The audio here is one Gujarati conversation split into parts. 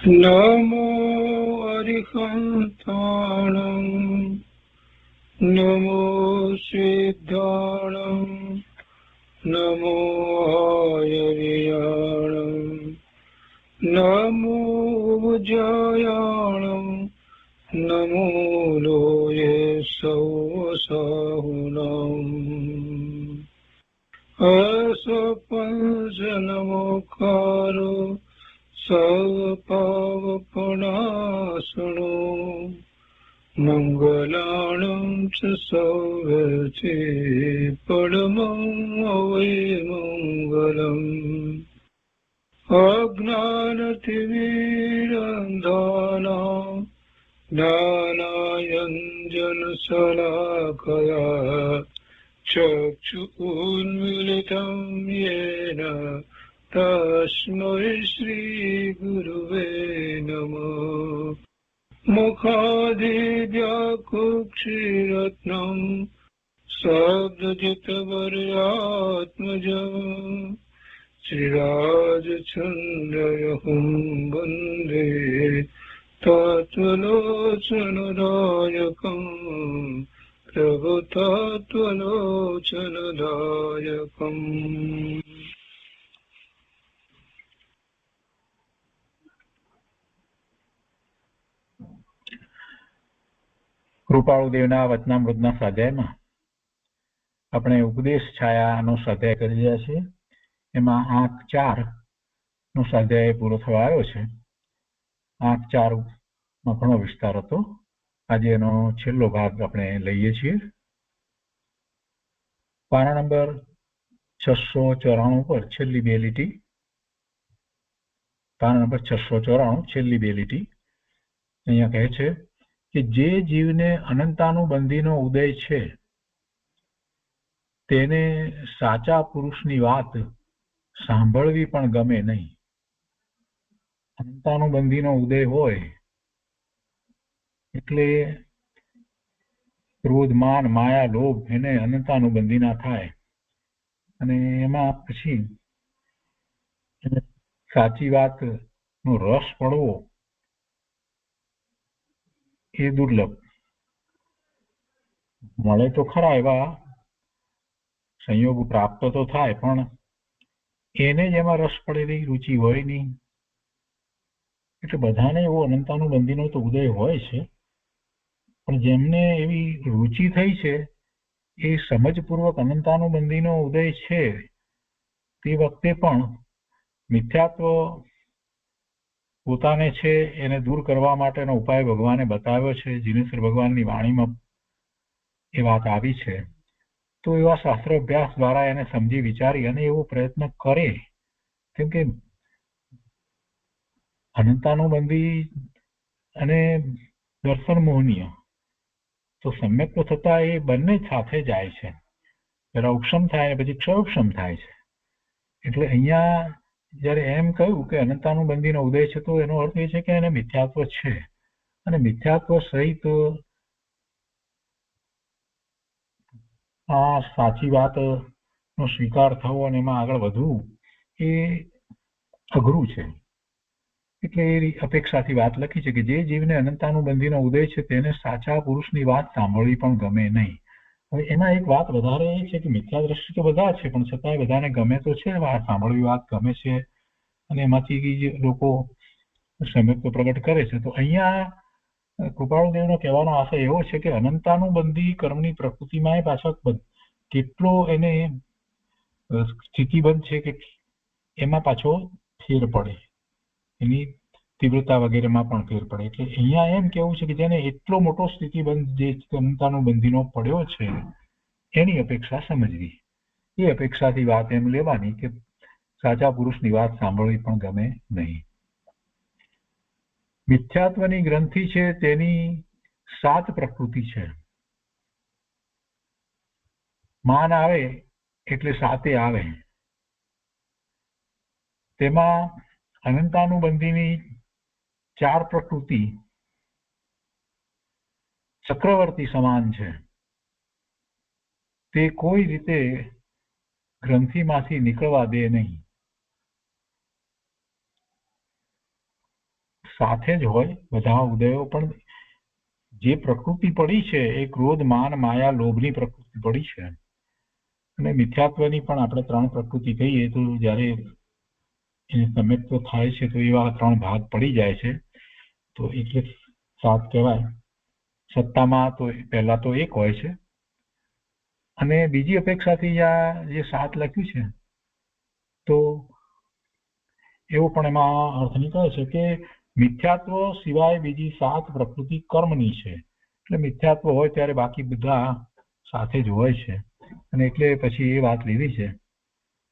नमो अरिहन्ताणं नमो सिद्धाणं नमो आयर्याणं नमो उज्जयाणं नमो लोये सौसाहुनम् असपञ्चनमोकारो सर्वपावपणासनो मङ्गलानं च सौवर्ते परमं वै मङ्गलम् अज्ञानतिमिरन्धानां ज्ञानाञ्जनशलाकया चक्षुरुन्मीलितं येन तस्मै श्रीगुरुवे नमः। मुखादिव्याकुक्षिरत्नं शब्दजितवर्यात्मजम् श्रीराजचन्द्रयहुं वन्दे तत्त्वलोचनदायकम् प्रभुतत्त्वलोचनदायकम्। કૃપાળુદેવના વચનામૃતના સ્વાધ્યાયમાં આપણે ઉપદેશ છાયાનો સ્વાધ્યાય કરી રહ્યા છીએ. એમાં આંક 4 નો સ્વાધ્યાય પૂરો થવા આવ્યો છે. આંક 4 માં ઘણો વિસ્તાર હતો. આજે એનો છેલ્લો ભાગ આપણે લઈએ છીએ. પાના નંબર 694 પર છેલ્લી બે લીટી. પાના નંબર 694 છેલ્લી બે લીટી અહીંયા કહે છે કે જે જીવને અનંતાનુબંધીનો ઉદય છે તેને સાચા પુરુષની વાત સાંભળવી પણ ગમે નહીં. અનંતાનુબંધીનો ઉદય હોય એટલે ક્રોધ, માન, માયા, લોભ એને અનંતાનુબંધી ના થાય અને એમાં પછી સાચી વાતનો રસ પડવો એ દુર્લભ. મળે તો ખરા એવા સંયોગ પ્રાપ્ત તો થાય પણ એને જ એમાં રસ પડેલી રુચિ હોય નહીં. એટલે બધાને એવો અનંતાનુબંધીનો તો ઉદય હોય છે પણ જેમને એવી રુચિ થઈ છે એ સમજપૂર્વક અનંતાનુબંધીનો ઉદય છે તે વખતે પણ મિથ્યાત્વ પોતાને છે એને દૂર કરવા માટેનો ઉપાય ભગવાને બતાવ્યો છે. જીનેશ્વર ભગવાનની વાણીમાં એ વાત આવી છે. તો એવા શાસ્ત્ર અભ્યાસ દ્વારા એને સમજી વિચારી અને એવો પ્રયત્ન કરે. કેમ કે અનંતાનુબંધી અને દર્શન મોહનીય તો સમ્યક તો થતા એ બંને સાથે જાય છે. પેલા ઉપશમ થાય પછી ક્ષયોપશમ થાય છે. એટલે અહીંયા જયારે એમ કહ્યું કે અનંતાનુબંધીનો ઉદય છે તો એનો અર્થ એ છે કે એને મિથ્યાત્વ છે અને મિથ્યાત્વ સહિત આ સાચી વાતનો સ્વીકાર થવો અને એમાં આગળ વધવું એ અઘરું છે. એટલે એ અપેક્ષાથી વાત લખી છે કે જે જીવને અનંતાનુબંધીનો ઉદય છે તેને સાચા પુરુષની વાત સાંભળવી પણ ગમે નહીં. હવે એમાં એક વાત વધારે એ છે કે મિથ્યા દ્રષ્ટિ તો બધા છે પણ છતાંય બધાને ગમે તો છે, વાત સાંભળવી વાત ગમે છે અને એમાંથી લોકો સમ્યક્ત પ્રગટ કરે છે. તો અહીંયા કૃપાળુદેવનો કહેવાનો આશય એવો છે કે અનંતાનુબંધી કર્મની પ્રકૃતિમાં પાછળ કેટલો એને સ્થિતિબંધ છે કે એમાં પાછો ફેર પડે, એની તીવ્રતા વગેરેમાં પણ ફેર પડે. એટલે અહીંયા એમ કેવું છે કે જેને એટલો મોટો સ્થિતિબંધ જે અનંતાનુબંધીનો પડ્યો છે એની અપેક્ષા સમજવી. એ અપેક્ષાથી વાત એમ લેવાની કે સાચા પુરુષની વાત સાંભળવી પણ ગમે નહીં. મિથ્યાત્વની ગ્રંથિ છે તેની 7 પ્રકૃતિ છે. માન આવે એટલે 7 આવે. તેમાં અનંતાનુબંધીની 4 પ્રકૃતિ ચક્રવર્તી સમાન છે. તે કોઈ રીતે ગ્રંથિમાંથી નીકળવા દે નહીં. સાથે જ હોય બધા ઉદયો, પણ જે પ્રકૃતિ પડી છે એ ક્રોધ, માન, માયા, લોભની પ્રકૃતિ પડી છે. અને મિથ્યાત્વની પણ આપણે 3 પ્રકૃતિ કહીએ તો જ્યારે એને સમ્યક્ત્વ થાય છે તો એવા 3 ભાગ પડી જાય છે, તો એટલે 7 કહેવાય. સત્તામાં તો પહેલા તો 1 હોય છે, અને બીજી અપેક્ષાથી આ જે 7 લખ્યું છે તો એવો પણ એમાં અર્થ નીકળે છે કે મિથ્યાત્વ સિવાય બીજી 7 પ્રકૃતિ કર્મની છે. એટલે મિથ્યાત્વ હોય ત્યારે બાકી બધા સાથે જ હોય છે. અને એટલે પછી એ વાત લીધી છે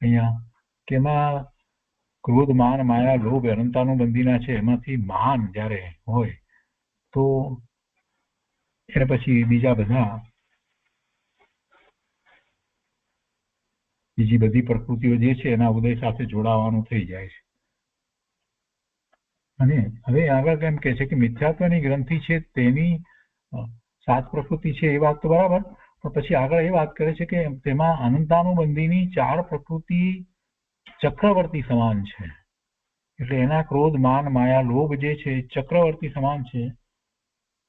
અહીંયા કે એમાં ક્રોધ, માન, માયા, લોભ અનંતાનું બંધીના છે. એમાંથી માન જ્યારે હોય તો એને પછી બીજી બધી પ્રકૃતિઓ જે છે એના ઉદય સાથે જોડાવાનું થઈ જાય છે. અને હવે આગળ કેમ કે છે કે મિથ્યાત્વની ગ્રંથિ છે તેની 7 પ્રકૃતિ છે એ વાત તો બરાબર, પણ પછી આગળ એ વાત કરે છે કે તેમાં અનંતાનુબંધીની 4 પ્રકૃતિ ચક્રવર્તી સમાન છે. એટલે એના ક્રોધ, માન, માયા, લોભ જે છે એ ચક્રવર્તી સમાન છે.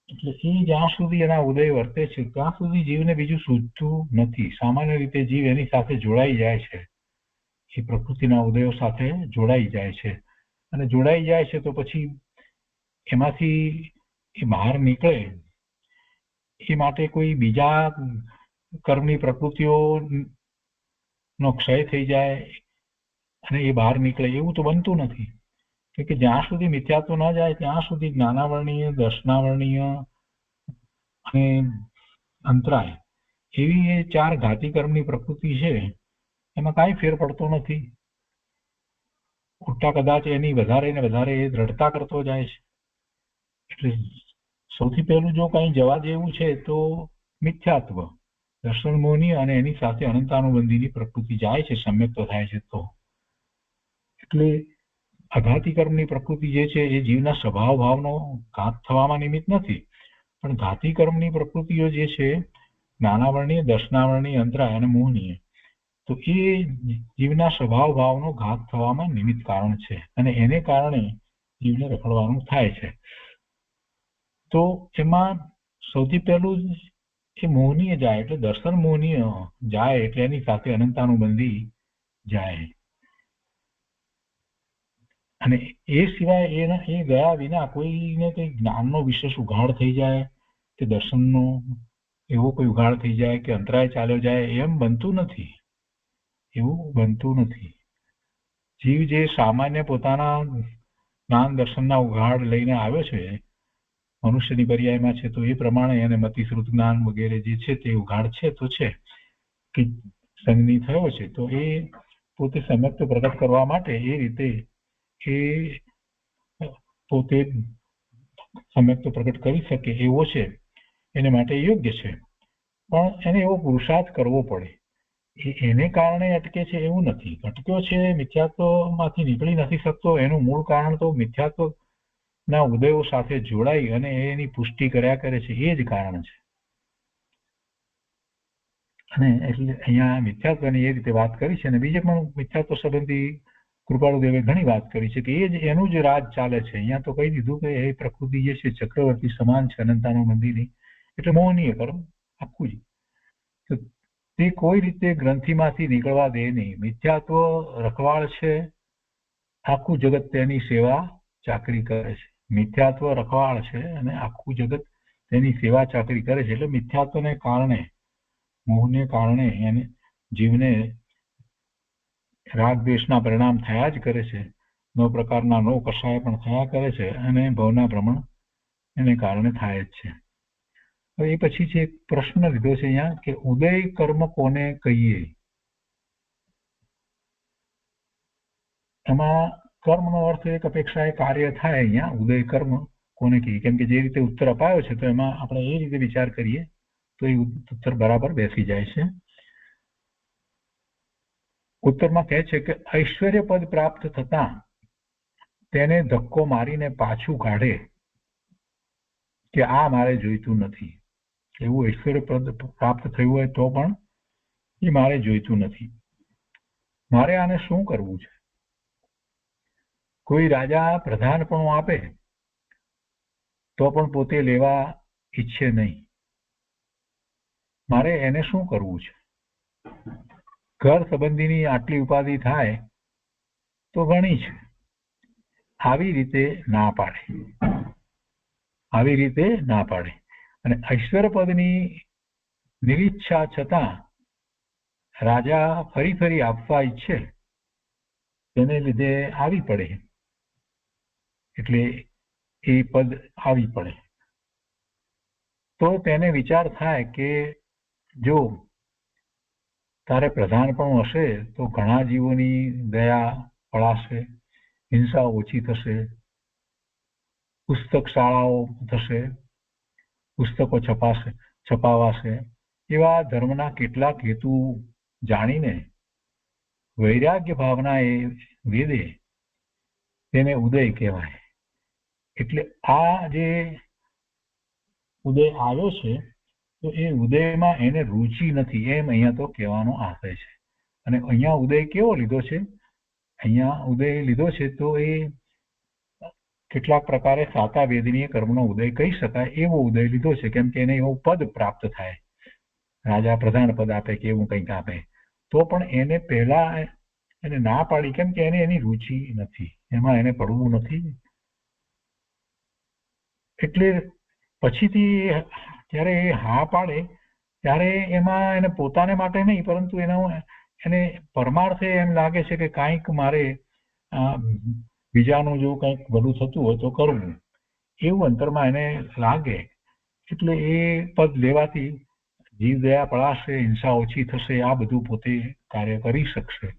એટલે એ જ્યાં સુધી એના ઉદય વર્તે છે ત્યાં સુધી જીવને બીજું સૂઝતું નથી. સામાન્ય રીતે જીવ એની સાથે જોડાઈ જાય છે, એ પ્રકૃતિના ઉદયો સાથે જોડાઈ જાય છે. અને જોડાઈ જાય છે તો પછી એમાંથી એ બહાર નીકળે એ માટે કોઈ બીજા કર્મની પ્રકૃતિઓનો ક્ષય થઈ જાય અને એ બહાર નીકળે એવું તો બનતું નથી. કે જ્યાં સુધી મિથ્યાત્વ ન જાય ત્યાં સુધી જ્ઞાનાવર્ણીય, દર્શનાવર્ણીય અને અંતરાય એવી એ 4 ઘાતી કર્મની પ્રકૃતિ છે. એમાં કાંઈ ફેર પડતો નથી. ઉલટા કદાચ એની વધારે ને વધારે એ દ્રઢતા કરતો જાય છે. એટલે સૌથી પહેલું જો કંઈ જવા જેવું છે તો મિથ્યાત્વ, દર્શન મોહની અને એની સાથે અનંતાનુબંધીની પ્રકૃતિ જાય છે, સમ્યક્ત થાય છે તો. એટલે અઘાતી કર્મની પ્રકૃતિ જે છે એ જીવના સ્વભાવ ભાવનો ઘાત થવામાં નિમિત્ત નથી, પણ ઘાતી કર્મની પ્રકૃતિઓ જે છે જ્ઞાનાવર્ણીય, દર્શનાવર્ણીય, અંતરાય અને મોહનીય, તો એ જીવના સ્વભાવ ભાવનો ઘાત થવામાં નિમિત્ત કારણ છે. અને એને કારણે જીવને રખડવાનું થાય છે. તો એમાં સૌથી પહેલું એ મોહનીય જાય એટલે દર્શન મોહનીય જાય એટલે એની સાથે અનંતાનુબંધી જાય. અને એ સિવાય એ ગયા વિના કોઈને કંઈ જ્ઞાનનો વિશેષ ઉઘાડ થઈ જાય કે દર્શનનો એવો કોઈ ઉઘાડ થઈ જાય કે અંતરાય ચાલ્યો જાય એમ બનતું નથી. એવું બનતું નથી. જીવ જે સામાન્ય પોતાના જ્ઞાન દર્શનના ઉઘાડ લઈને આવ્યો છે, મનુષ્યની પર્યાયમાં છે, તો એ પ્રમાણે એને મતિશ્રુત જ્ઞાન વગેરે જે છે તે ઉઘાડ છે તો છે કે સંજ્ઞી થયો છે, તો એ પોતે સમ્યક્ત પ્રગટ કરવા માટે એ રીતે એ પોતે સમ્યક્ત પ્રગટ કરી શકે એવો છે, એને માટે યોગ્ય છે. પણ એને એવો પુરુષાર્થ કરવો પડે. એને કારણે અટકે છે એવું નથી. અટક્યો છે, મિથ્યાત્વમાંથી નીકળી નથી શકતો, એનું મૂળ કારણ તો મિથ્યાત્વના ઉદયો સાથે જોડાઈ અને એની પુષ્ટિ કર્યા કરે છે, એ જ કારણ છે. અને એટલે અહીંયા મિથ્યાત્વની એ રીતે વાત કરી છે. અને બીજે પણ મિથ્યાત્વ સંબંધી કૃપાળુદેવે ઘણી વાત કરી છે કે એ જ એનું જ રાજ ચાલે છે. અહીંયા તો કહી દીધું કે એ પ્રકૃતિ જે છે ચક્રવર્તી સમાન છે અનંતાનુબંધીની, એટલે મોહનીય કર્મ આખું જ. તે કોઈ રીતે ગ્રંથિમાંથી નીકળવા દે નહીં. મિથ્યાત્વ રખવાળ છે, આખું જગત તેની સેવા ચાકરી કરે છે. મિથ્યાત્વ રખવાળ છે અને આખું જગત તેની સેવા ચાકરી કરે છે. એટલે મિથ્યાત્વને કારણે, મોહને કારણે એને જીવને રાગ દ્વેષના પરિણામ થયા જ કરે છે. 9 પ્રકારના 9 કષાય પણ થયા કરે છે અને ભવના ભ્રમણ એને કારણે થાય જ છે. હવે એ પછી છે એક પ્રશ્ન લીધો છે અહીંયા કે ઉદય કર્મ કોને કહીએ. એમાં કર્મનો અર્થ એક અપેક્ષા એ કાર્ય થાય. અહીંયા ઉદય કર્મ કોને કહીએ, કેમ કે જે રીતે ઉત્તર અપાયો છે તો એમાં આપણે એ રીતે વિચાર કરીએ તો એ ઉત્તર બરાબર બેસી જાય છે. ઉત્તરમાં કહે છે કે ઐશ્વર્ય પદ પ્રાપ્ત થતા તેને ધક્કો મારીને પાછું કાઢે કે આ મારે જોઈતું નથી. એવું ઐશ્વર્ય પદ પ્રાપ્ત થયું હોય તો પણ એ મારે જોઈતું નથી. મારે આને શું કરવું છે? કોઈ રાજા પ્રધાનપણું આપે તો પણ પોતે લેવા ઈચ્છે નહીં. મારે એને શું કરવું છે? ઘર સંબંધીની આટલી ઉપાધિ થાય તો ઘણી છે. આવી રીતે ના પાડે, આવી રીતે ના પાડે. અને ઐશ્વર્યપદની નિરીચ્છા છતાં રાજા ફરી ફરી આપવા ઈચ્છે, તેને લીધે આવી પડે, એટલે એ પદ આવી પડે. તો તેને વિચાર થાય કે જો તારે પ્રધાનપણું હશે તો ઘણા જીવોની દયા પળાશે, હિંસા ઓછી થશે, પુસ્તક શાળાઓ થશે, પુસ્તકો છપાવાશે. એવા ધર્મના કેટલાક હેતુ જાણીને વૈરાગ્ય ભાવના એ વેદે તેને ઉદય કહેવાય. એટલે આ જે ઉદય આવ્યો છે તો એ ઉદયમાં એને રુચિ નથી, એમ અહીંયા તો કહેવાનો આશય છે. અને અહીંયા ઉદય કેવો લીધો છે? અહીંયા ઉદય લીધો છે તો એ કેટલાક પ્રકારે સાતા વેદનીય કર્મનો ઉદય કહી શકાય એવો ઉદય લીધો છે, કેમ કે એને એવું પદ પ્રાપ્ત થાય, રાજા પ્રધાન પદ આપે કે એવું કંઈક આપે. તો પણ એને પહેલા એને ના પાડી, કેમ કે એને એની રુચિ નથી, એમાં એને પડવું નથી. એટલે પછીથી જ્યારે એ હા પાડે ત્યારે એમાં એને પોતાને માટે નહીં, પરંતુ એને પરમાર્થે એમ લાગે છે કે કાંઈક મારે બીજાનું જો કંઈક ભલું થતું હોય તો કરવું, એવું અંતરમાં એને લાગે. એટલે એ પદ લેવાથી જીવ દયા પળાશે, હિંસા ઓછી થશે, આ બધું પોતે કાર્ય કરી શકશે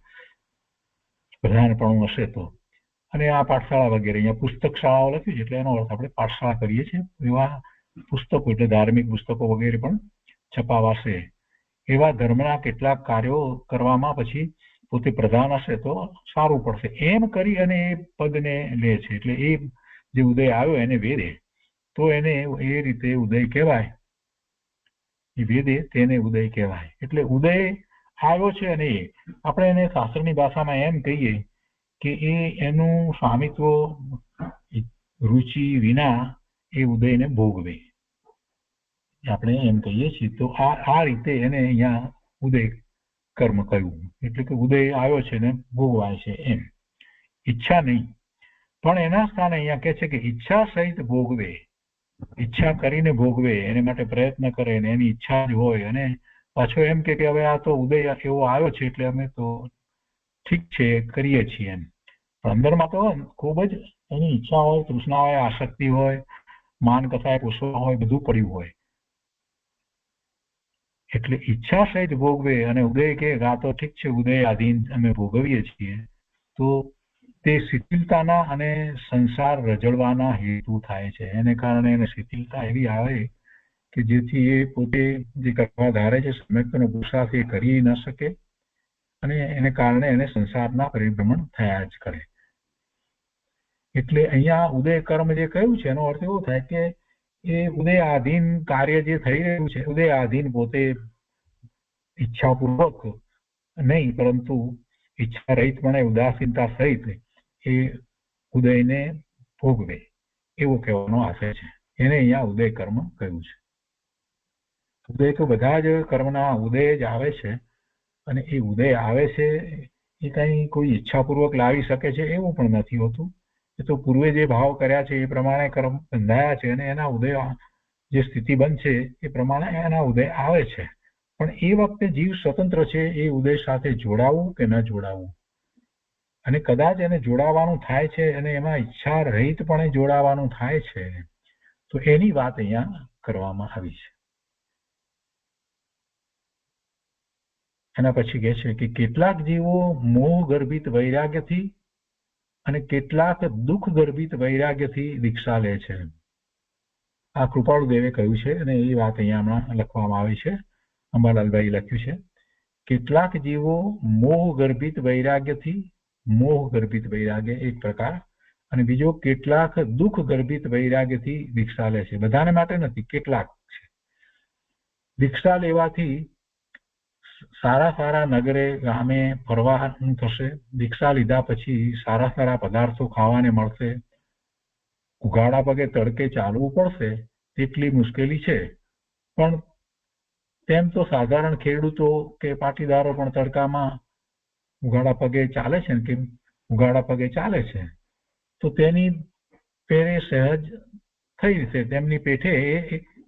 પ્રધાનપણું હશે તો. અને આ પાઠશાળા વગેરે, અહીંયા પુસ્તક શાળાઓ લખ્યું છે એટલે એનો અર્થ આપણે પાઠશાળા કરીએ છીએ. એવા પુસ્તકો એટલે ધાર્મિક પુસ્તકો વગેરે પણ છપાવાશે. એવા ધર્મના કેટલાક કાર્યો કરવામાં પછી પોતે પ્રધાન હશે તો સારું પડશે, એમ કરી અને એ પદને લે છે. એટલે એ જે ઉદય આવ્યો એને વેદે, તો એને એ રીતે ઉદય કહેવાય. એ વેદે તેને ઉદય કહેવાય. એટલે ઉદય આવ્યો છે અને આપણે એને શાસ્ત્રની ભાષામાં એમ કહીએ કે એનું સ્વામિત્વ રુચિ વિના એ ઉદયને ભોગવે, આપણે એમ કહીએ છીએ. તો આ રીતે એને અહીંયા ઉદય કર્મ કહ્યું. એટલે કે ઉદય આવ્યો છે ને ભોગવાય છે એમ, ઈચ્છા નહીં. પણ એના સ્થાને અહીંયા કહે છે કે ઈચ્છા સહિત ભોગવે, ઈચ્છા કરીને ભોગવે, એને માટે પ્રયત્ન કરે ને એની ઈચ્છા જ હોય, અને પાછો એમ કે હવે આ તો ઉદય એવો આવ્યો છે એટલે અમે તો ઠીક છે કરીએ છીએ એમ. પણ અંદરમાં તો ખૂબ જ એની ઈચ્છા હોય, તૃષ્ણા હોય, આસક્તિ હોય, માન કથાએ પુષ્પા હોય, બધું પડ્યું હોય. એટલે ઈચ્છા સહિત ભોગવે. અને ઉદય કે આ તો ઠીક છે ઉદય આધીન અમે ભોગવીએ છીએ, તો તે શિથિલતાના અને સંસાર રજળવાના હેતુ થાય છે. એને કારણે એને શિથિલતા એવી આવે કે જેથી એ પોતે જે કરવા ધારે છે સમ્યક્તનો પુરુષાર્થ એ કરી ન શકે, અને એને કારણે એને સંસારના પરિભ્રમણ થયા જ કરે. એટલે અહીંયા ઉદય કર્મ જે કહ્યું છે એનો અર્થ એવો થાય કે એ ઉદય આધીન કાર્ય જે થઈ રહ્યું છે, ઉદય આધીન પોતે ઈચ્છાપૂર્વક નહીં, પરંતુ ઈચ્છા રહિતપણે ઉદાસીનતા સહિત એ ઉદયને ભોગવે, એવો કહેવાનો આશય છે. એને અહીંયા ઉદય કર્મ કહ્યું છે. ઉદય તો બધા જ કર્મના ઉદય જ આવે છે, અને એ ઉદય આવે છે એ કઈ કોઈ ઈચ્છાપૂર્વક લાવી શકે છે એવું પણ નથી હોતું. એ તો પૂર્વે જે ભાવ કર્યા છે એ પ્રમાણે કર્મ બંધાયા છે, અને એના ઉદય જે સ્થિતિ બનશે એ પ્રમાણે એના ઉદય આવે છે. પણ એ વખતે જીવ સ્વતંત્ર છે એ ઉદય સાથે જોડાવું કે ન જોડાવું. અને કદાચ એને જોડાવાનું થાય છે અને એમાં ઈચ્છા રહિતપણે જોડાવાનું થાય છે, તો એની વાત અહીંયા કરવામાં આવી છે. એના પછી કહે છે કે કેટલાક જીવો મોહ ગર્ભિત વૈરાગ્યથી અને કેટલાક દુઃખ ગર્ભિત વૈરાગ્યથી દીક્ષા લે છે. આ કૃપાળુ દેવે કહ્યું છે, અને એ વાત અહીંયા હમણાં લખવામાં આવી છે. અંબાલાલભાઈ લખ્યું છે, કેટલાક જીવો મોહ ગર્ભિત વૈરાગ્યથી, મોહ ગર્ભિત વૈરાગ્ય એક પ્રકાર, અને બીજો કેટલાક દુઃખ ગર્ભિત વૈરાગ્યથી દીક્ષા લે છે. બધાને માટે નથી, કેટલાક છે. દીક્ષા લેવાથી સારા સારા નગરે ગામે ફરવાનું થશે. દીક્ષા લીધા પછી સારા સારા પદાર્થો ખાવાને મળશે, ઉઘાડા પગે તડકે ચાલવું પડશે તેટલી મુશ્કેલી છે, પણ તેમ તો સાધારણ ખેડૂતો કે પાટીદારો પણ તડકામાં ઉઘાડા પગે ચાલે છે ને, કે ઉઘાડા પગે ચાલે છે, તો તેની પેરે સહજ થઈ જશે, તેમની પેઠે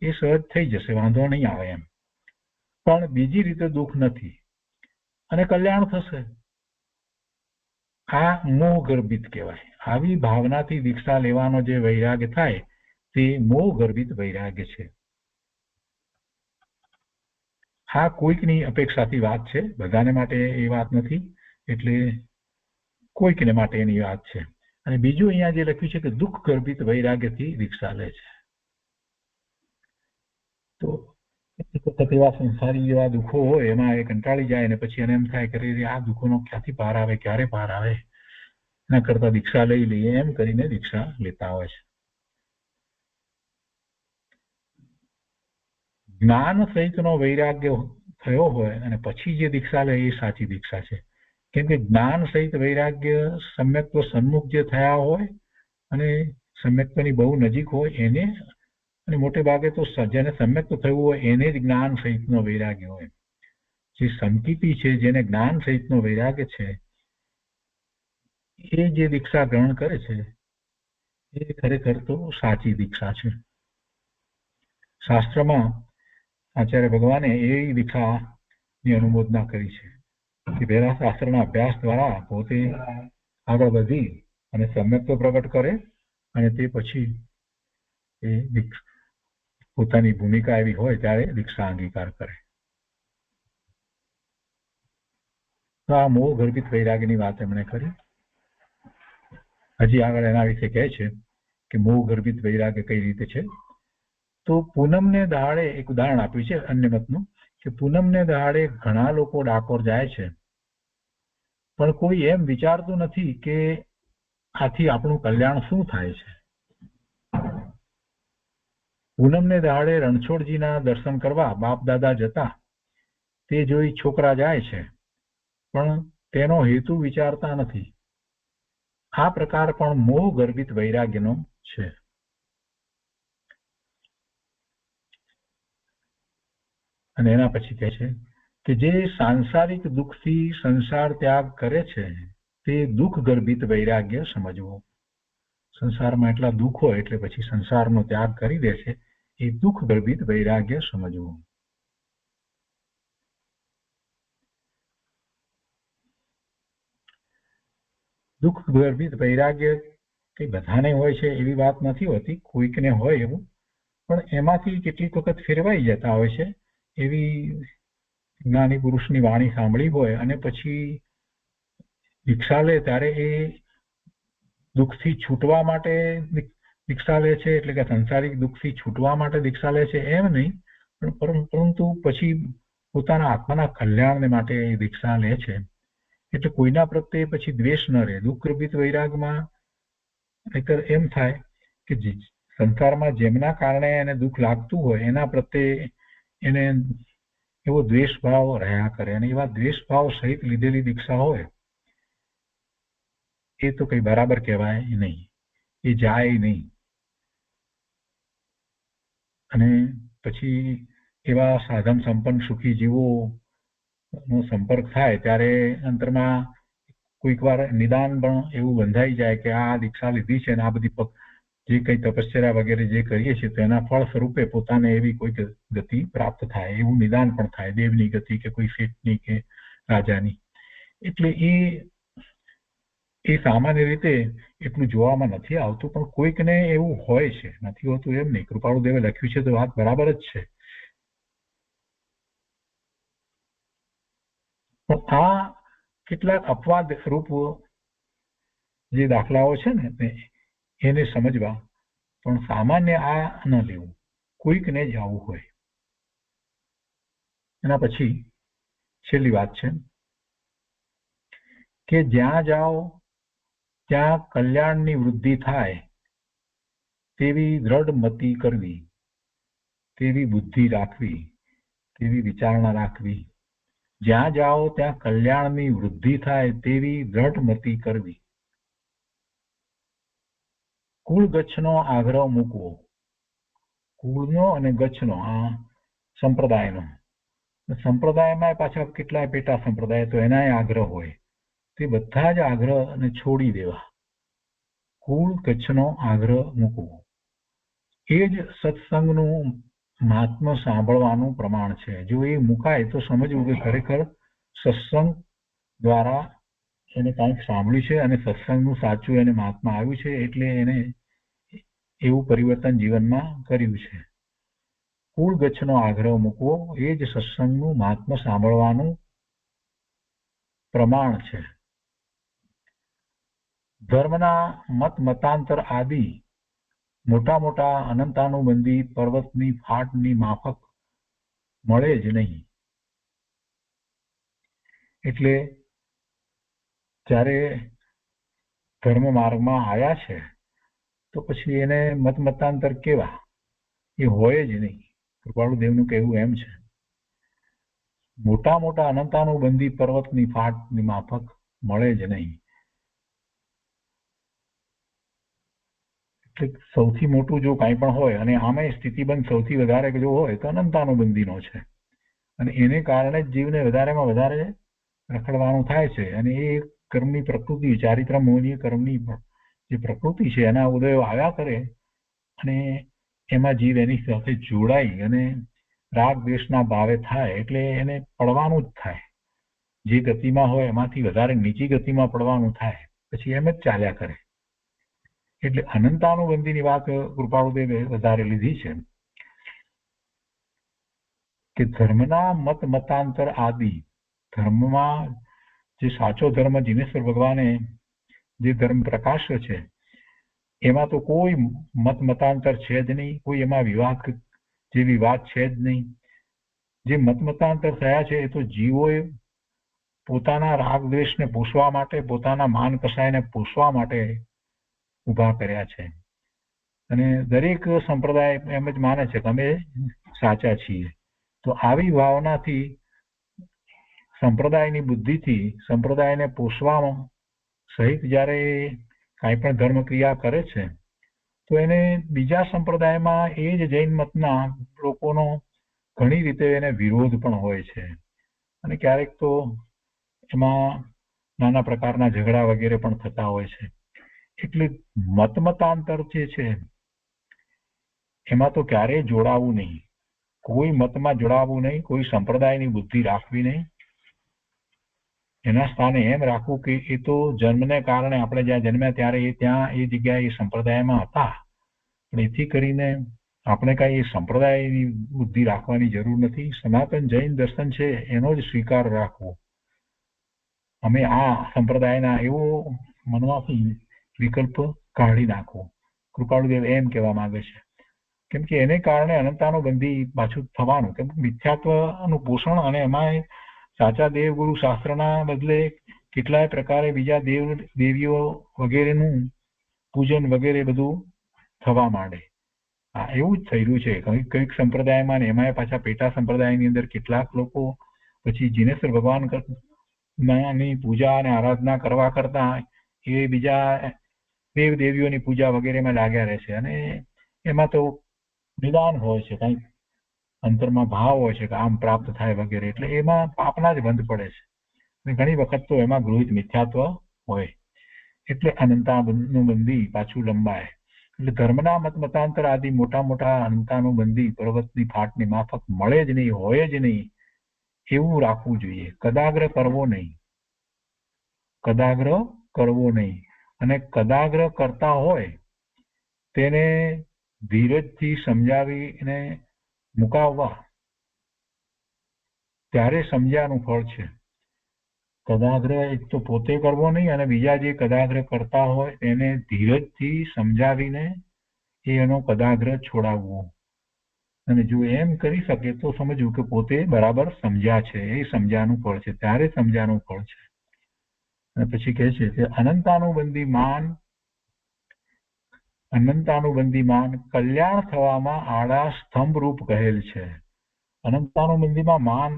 એ સહજ થઈ જશે, વાંધો નહીં આવે એમ. પણ બીજી રીતે દુઃખ નથી અને કલ્યાણ થશે. આ મોહ ગર્ભિત કહેવાય. આવી ભાવનાથી દીક્ષા લેવાનો જે વૈરાગ્ય થાય તે મોહ ગર્ભિત વૈરાગ્ય છે. આ કોઈકની અપેક્ષાથી વાત છે, બધાને માટે એ વાત નથી, એટલે કોઈકને માટે એની વાત છે. અને બીજું અહીંયા જે લખ્યું છે કે દુઃખ ગર્ભિત વૈરાગ્યથી દીક્ષા લે છે. તો એવા સંસારી જેવા દુઃખો હોય એમાં એ કંટાળી જાય અને પછી એને એમ થાય કે આ દુઃખોનો ક્યાંથી પાર આવે, ક્યારે પાર આવે, એના કરતા દીક્ષા લઈ લઈએ એમ કરીને દીક્ષા લેતા હોય છે. જ્ઞાન સહિતનો વૈરાગ્ય થયો હોય અને પછી જે દીક્ષા લે એ સાચી દીક્ષા છે. કેમ કે જ્ઞાન સહિત વૈરાગ્ય સમ્યક્ત્વ સન્મુખ જે થયા હોય અને સમ્યક્ત્વની બહુ નજીક હોય એને, અને મોટે ભાગે તો જેને સમ્યક્ત્વ થયું હોય એને જ જ્ઞાન સહિતનો વૈરાગ્ય હોય. જે સંકિતિ છે, જેને જ્ઞાન સહિતનો વૈરાગ્ય છે, એ જે દીક્ષા ગ્રહણ કરે છે એ ખરેખર તો સાચી દીક્ષા છે. શાસ્ત્રમાં આચાર્ય ભગવાને એ દીક્ષાની અનુમોદના કરી છે કે પહેલા શાસ્ત્રના અભ્યાસ દ્વારા પોતે આગળ વધી અને સમ્યક્ત્વ પ્રગટ કરે અને તે પછી એ પોતાની ભૂમિકા એવી હોય ત્યારે દીક્ષા અંગીકાર કરે. તો આ મોહ ગર્ભિત વૈરાગ્યની વાત એમણે કરી. હજી આગળ એના વિશે કહે છે કે મોહ ગર્ભિત વૈરાગ્ય કઈ રીતે છે. તો પૂનમને દહાડે એક ઉદાહરણ આપ્યું છે અન્ય મતનું, કે પૂનમને દહાડે ઘણા લોકો ડાકોર જાય છે, પણ કોઈ એમ વિચારતું નથી કે આથી આપણું કલ્યાણ શું થાય છે. પૂનમને દહાડે રણછોડજીના દર્શન કરવા બાપ દાદા જતા તે જોઈ છોકરા જાય છે, પણ તેનો હેતુ વિચારતા નથી. આ પ્રકાર પણ મોહ ગર્ભિત વૈરાગ્યનો છે. અને એના પછી કહે છે કે જે સાંસારિક દુઃખથી સંસાર ત્યાગ કરે છે તે દુઃખ ગર્ભિત વૈરાગ્ય સમજવું. સંસારમાં એટલા દુઃખ હોય એટલે પછી સંસારનો ત્યાગ કરી દે છે, એ દુઃખ ગર્ભિત વૈરાગ્ય સમજવું. દુઃખ ગર્ભિત વૈરાગ્ય કઈ બધાને હોય છે એવી વાત નથી હોતી, કોઈકને હોય એવું, પણ એમાંથી કેટલીક વખત ફેરવાઈ જતા હોય છે. એવી જ્ઞાની પુરુષની વાણી સાંભળી હોય અને પછી દીક્ષા લે ત્યારે એ દુઃખથી છૂટવા માટે દીક્ષા લે છે, એટલે કે સંસારિક દુઃખથી છૂટવા માટે દીક્ષા લે છે એમ નહીં, પરંતુ પછી પોતાના આત્માના કલ્યાણને માટે દીક્ષા લે છે. એટલે કોઈના પ્રત્યે પછી દ્વેષ ન રહે. દુઃખ ગર્ભિત વૈરાગમાં એમ થાય કે સંસારમાં જેમના કારણે એને દુઃખ લાગતું હોય એના પ્રત્યે એને એવો દ્વેષ ભાવ રહ્યા કરે, અને એવા દ્વેષ ભાવ સહિત લીધેલી દીક્ષા હોય એ તો કઈ બરાબર કહેવાય નહીં, એ જાય નહીં. અને પછી એવા સાધન સંપન્ન સુખી જીવો નો સંપર્ક થાય ત્યારે અંતરમાં કોઈક વાર નિદાન પણ એવું બંધાઈ જાય કે આ દીક્ષા લીધી છે અને આ બધી જે કઈ તપશ્ચર્યા વગેરે જે કરીએ છીએ તેના ફળ સ્વરૂપે પોતાને એવી કોઈ ગતિ પ્રાપ્ત થાય, એવું નિદાન પણ થાય, દેવની ગતિ કે કોઈ શેઠની કે રાજાની. એટલે એ સામાન્ય રીતે એટલું જોવામાં નથી આવતું, પણ કોઈકને એવું હોય છે, નથી હોતું એમ નહીં. કૃપાળુદેવે લખ્યું છે તો વાત બરાબર જ છે. પણ આ કેટલાક અપવાદ રૂપ જે દાખલાઓ છે ને એને સમજવા, પણ સામાન્ય આ ન લેવું, કોઈકને જ આવું હોય. એના પછી છેલ્લી વાત છે કે જ્યાં જાઓ ત્યાં કલ્યાણની વૃદ્ધિ થાય તેવી દ્રઢ મતિ કરવી, તેવી બુદ્ધિ રાખવી, તેવી વિચારણા રાખવી. જ્યાં જાઓ ત્યાં કલ્યાણની વૃદ્ધિ થાય તેવી દ્રઢ મતિ કરવી. કુળ ગચ્છનો આગ્રહ મૂકવો. કુળનો અને ગચ્છનો આ સંપ્રદાયનો. સંપ્રદાયમાં પાછા કેટલાય પેટા સંપ્રદાય તો એનાય આગ્રહ હોય. તે બધા જ આગ્રહને છોડી દેવા. કુળ ગચ્છનો આગ્રહ મૂકવો એ જ સત્સંગનું મહાત્મ્ય સાંભળવાનું પ્રમાણ છે. જો એ મુકાય તો સમજવું કે ખરેખર સત્સંગ દ્વારા એને કંઈક સાંભળ્યું છે અને સત્સંગનું સાચું એને મહાત્મા આવ્યું છે એટલે એને એવું પરિવર્તન જીવનમાં કર્યું છે. કુળ ગચ્છનો આગ્રહ મૂકવો એ જ સત્સંગનું મહાત્મ્ય સાંભળવાનું પ્રમાણ છે. ધર્મના મતાંતર આદિ મોટા મોટા અનંતાનુબંધી પર્વતની ફાટની માફક મળે જ નહીં. એટલે જ્યારે ધર્મ માર્ગમાં આવ્યા છે તો પછી એને મતાંતર કેવા એ હોય જ નહીં. કૃપાળુદેવનું કહેવું એમ છે. મોટા મોટા અનંતાનુબંધી પર્વતની ફાટની માફક મળે જ નહીં. એટલે સૌથી મોટું જો કાંઈ પણ હોય અને આમે સ્થિતિબંધ સૌથી વધારે જો હોય તો અનંતાનુબંધીનો છે અને એને કારણે જ જીવને વધારેમાં વધારે રખડવાનું થાય છે. અને એ કર્મની પ્રકૃતિ ચારિત્ર મોહનીય કર્મની જે પ્રકૃતિ છે એના ઉદયો આવ્યા કરે અને એમાં જીવ એની સાથે જોડાઈ અને રાગ દ્વેષના ભાવે થાય એટલે એને પડવાનું જ થાય. જે ગતિમાં હોય એમાંથી વધારે નીચી ગતિમાં પડવાનું થાય. પછી એમ જ ચાલ્યા કરે. એટલે અનંતાનુબંધીની વાત કૃપાળુદેવે વધારે લીધી છે કે ધર્મના મતાંતર આદિ. ધર્મમાં જે સાચો ધર્મ જીનેશ્વર ભગવાને જે ધર્મ પ્રકાશ્ય છે એમાં તો કોઈ મતાંતર છે જ નહીં. કોઈ એમાં વિવાદ જેવી વાત છે જ નહીં. જે મતાંતર થયા છે એ તો જીવોએ પોતાના રાગ દ્વેષને પોષવા માટે, પોતાના માન કસાયને પોષવા માટે ઉભા કર્યા છે. અને દરેક સંપ્રદાય એમ જ માને છે કે અમે સાચા છીએ. તો આવી ભાવનાથી સંપ્રદાયની બુદ્ધિથી સંપ્રદાયને પોષવામાં સહિત જ્યારે કાંઈ પણ ધર્મ ક્રિયા કરે છે તો એને બીજા સંપ્રદાયમાં એ જ જૈન મતના લોકોનો ઘણી રીતે એને વિરોધ પણ હોય છે અને ક્યારેક તો એમાં નાના પ્રકારના ઝઘડા વગેરે પણ થતા હોય છે. એટલે મતાંતર જે છે એમાં તો ક્યારેય જોડાવું નહીં. કોઈ મતમાં જોડાવું નહીં. કોઈ સંપ્રદાયની બુદ્ધિ રાખવી નહીં. એના સ્થાને એમ રાખવું કે એ તો જન્મને કારણે આપણે જ્યાં જન્મ્યા ત્યારે એ ત્યાં એ જગ્યાએ એ સંપ્રદાયમાં હતા. પણ એથી કરીને આપણે કાંઈ એ સંપ્રદાયની બુદ્ધિ રાખવાની જરૂર નથી. સનાતન જૈન દર્શન છે એનો જ સ્વીકાર રાખવો. અમે આ સંપ્રદાયના એવો મનમાંથી વિકલ્પ કાઢી નાખવો. કૃપાળુદેવ એમ કહેવા માંગે છે. કેમ કે એને કારણે અનંતાનુબંધી પાછું થવાનું. કેમ કે મિથ્યાત્વનું પોષણ અને એમાં સાચા દેવગુરુ શાસ્ત્રના બદલે કેટલાય પ્રકારે બીજા દેવીઓ વગેરેનું પૂજન વગેરે બધું થવા માંડે. આ એવું જ થઈ રહ્યું છે કઈક સંપ્રદાયમાં ને એમાં પાછા પેટા સંપ્રદાયની અંદર કેટલાક લોકો પછી જીનેશ્વર ભગવાનની પૂજા અને આરાધના કરવા કરતા એ બીજા દેવ દેવીઓની પૂજા વગેરેમાં લાગ્યા રહે છે. અને એમાં તો નિદાન હોય છે, કંઈક અંતરમાં ભાવ હોય છે કે આમ પ્રાપ્ત થાય વગેરે. એટલે એમાં પાપના જ બંધ પડે છે. અને ઘણી વખત તો એમાં ગૃહિત મિથ્યાત્વ હોય. એટલે અનંતાનુબંધી પાછું લંબાય. એટલે ધર્મના મતાંતર આદિ મોટા મોટા અનંતાનુબંધી પર્વતની ફાટની માફક મળે જ નહીં, હોય જ નહીં એવું રાખવું જોઈએ. કદાગ્રહ કરવો નહીં. કદાગ્રહ કરવો નહીં. અને કદાગ્રહ કરતા હોય તેને ધીરજથી સમજાવીને મુકાવવા ત્યારે સમજ્યાનું ફળ છે. કદાગ્રહ એક તો પોતે કરવો નહીં અને બીજા જે કદાગ્રહ કરતા હોય એને ધીરજથી સમજાવીને એનો કદાગ્રહ છોડાવવો. અને જો એમ કરી શકે તો સમજવું કે પોતે બરાબર સમજ્યા છે. એ સમજાનું ફળ છે. ત્યારે સમજાનું ફળ છે. અને પછી કહે છે કે અનંતાનુબંધી માન કલ્યાણ થવામાં આડા સ્તંભ રૂપ કહેલ છે. અનંતાનુબંધીમાં માન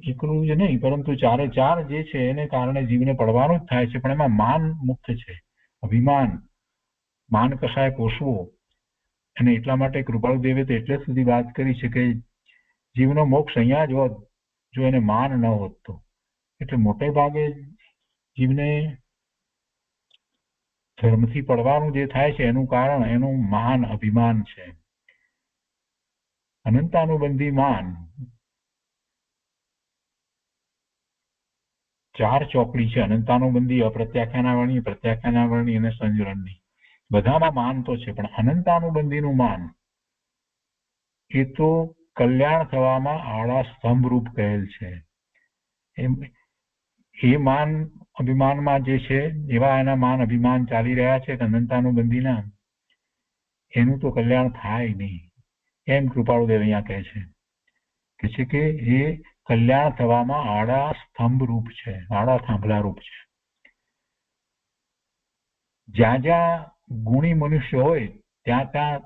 એકલું જ નહીં પરંતુ ચારે ચાર જે છે એને કારણે જીવને પડવાનું જ થાય છે. પણ એમાં માન મુખ્ય છે. અભિમાન માન કસાય પોષવો. અને એટલા માટે કૃપાળુ દેવે તો એટલે સુધી વાત કરી છે કે જીવનો મોક્ષ અહીંયા જ હોત જો એને માન ન હોત તો. એટલે મોટે ભાગે જીવને ધર્મથી પડવાનું જે થાય છે એનું કારણ એનું માન અભિમાન છે. અનંતાનુબંધી માન 4 ચોકડી છે: અનંતાનુબંધી, અપ્રત્યાખ્યાનાવરણી, પ્રત્યાખ્યાનાવરણી અને સંજરણની. બધામાં માન તો છે, પણ અનંતાનુબંધીનું માન એ તો કલ્યાણ થવામાં આડા સ્તંભ રૂપ કહેલ છે. એ માન અભિમાનમાં જે છે એવા એના માન અભિમાન ચાલી રહ્યા છે અનંતાનુબંધીના, એનું તો કલ્યાણ થાય નહીં એમ કૃપાળુદેવ અહીંયા કહે છે કે એ કલ્યાણ થવામાં આડા સ્તંભ રૂપ છે, આડા થાંભલા રૂપ છે. જ્યાં જ્યાં ગુણી મનુષ્ય હોય ત્યાં ત્યાં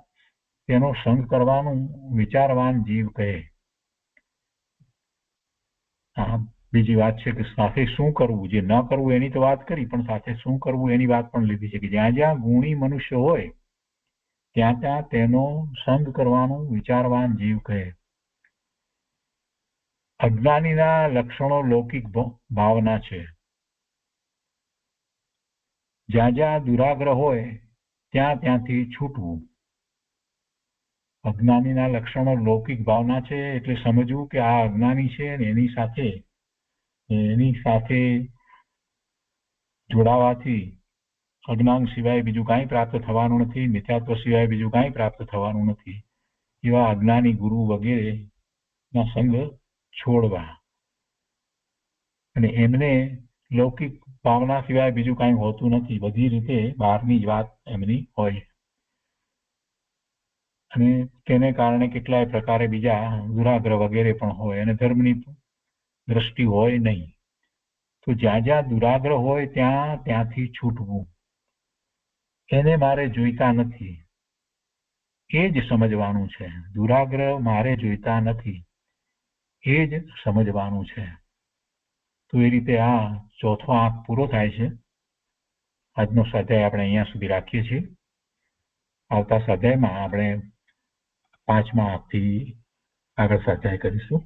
તેનો સંગ કરવાનું વિચારવાન જીવ કહે. બીજી વાત છે કે સાથે શું કરવું, જે ન કરવું એની તો વાત કરી, પણ સાથે શું કરવું એની વાત પણ લીધી છે કે જ્યાં જ્યાં ગુણી મનુષ્ય હોય ત્યાં ત્યાં તેનો સંગ કરવાનું વિચારવાન જીવ કહે. અજ્ઞાનીના લક્ષણો લૌકિક ભાવના છે. જ્યાં જ્યાં દુરાગ્રહ હોય ત્યાં ત્યાંથી છૂટવું. અજ્ઞાનીના લક્ષણો લૌકિક ભાવના છે એટલે સમજવું કે આ અજ્ઞાની છે અને એની સાથે જોડાવાથી અજ્ઞાન સિવાય બીજું કાંઈ પ્રાપ્ત થવાનું નથી, મિથ્યાત્વ સિવાય બીજું કાંઈ પ્રાપ્ત થવાનું નથી. એવા અજ્ઞાની ગુરુ વગેરે ના સંગ છોડવા અને એમને લૌકિક ભાવના સિવાય બીજું કાંઈ હોતું નથી. બધી રીતે બહારની જ વાત એમની હોય અને તેને કારણે કેટલાય પ્રકારે બીજા દુરાગ્રહ વગેરે પણ હોય અને ધર્મની દ્રષ્ટિ હોય નહીં. તો જ્યાં જ્યાં દુરાગ્રહ હોય ત્યાં ત્યાંથી છૂટવું. એને મારે જોઈતા નથી એ જ સમજવાનું છે. દુરાગ્રહ મારે જોઈતા નથી એ જ સમજવાનું છે. તો એ રીતે આ ચોથો આંક પૂરો થાય છે. આજનો સ્વાધ્યાય આપણે અહીંયા સુધી રાખીએ છીએ. આવતા સ્વાધ્યાયમાં આપણે 5મા આંકથી આગળ સ્વાધ્યાય કરીશું.